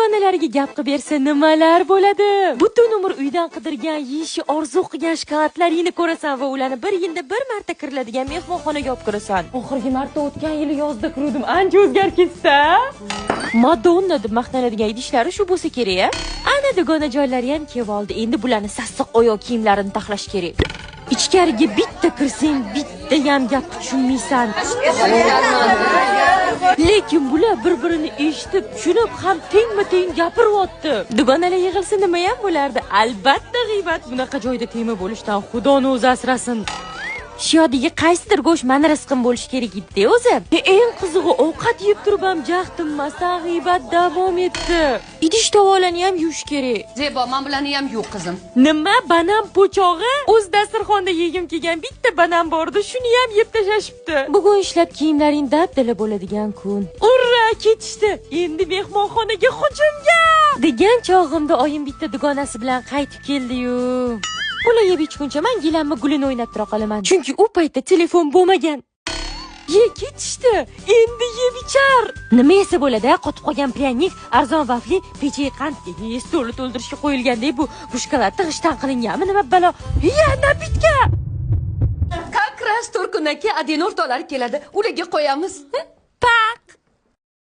dugonalariga gap qilib bersa nimalar bo'ladi? Butun umr uydan qidirgan, yeyishi orzu qilgan shokoladlaringni ko'rasan va ularni bir yilda bir marta kiriladigan mehmonxonaga olib kirasan. Oxirgi marta o'tgan yili yozda kirdim, ancha o'zgarib ketdi. Madonna deb maqtanadigan idishlari shu bo'lsa kerak-a? Ana dugona joylari ham kelib oldi. Endi bularni sassiq oyoq kiyimlarini taxlash kerak. Ichkariga bitta kirsang, bitta ham gap tushunmaysan. Lekin bular bir-birini eshitib, tushunib ham tengma-teng gapiryapti. Dugonalar yig'ilsa nima ham bo'lardi? Albatta g'iybat. Bunaqa joyda tema bo'lishdan Xudoni o'zi asrasin. Shiyodagi qaysidir go'sht meni rizqim bo'lishi kerak edi o'zi. Eng qizig'i ovqat yeb turib ham jahtimmasdan g'iybat davom etdi. Idish tovolarni ham yuvish kerak. Zebo, men bularni ham yuv qizim. Nima banan po'chog'i? O'z dasturxonda yegim kelgan bitta banan bordi, shuni ham yeb tashlashibdi. Bugun ishlab kiyimlaring dabdala bo'ladigan kun. Urra, ketishdi. Endi mehmonxonaga hujumga degan chog'imda oyim bitta dugonasi bilan qaytib keldi-yu. Ular yeb ichguncha men gilamni gulini o'ynab tura qolaman. Chunki u paytda telefon bo'lmagan. Ye ketishdi. Endi yeb ichar. Nima esa bo'ladi? Qotib qolgan pryanik, arzon vafli, pechey qandga stolni to'ldirishga qo'yilgandek bu shokoladni g'ishtan qilinganmi? Nima balo? Yana bitka. Как раз Turkun aka adin o'rtoqlari keladi. Ularga qo'yamiz.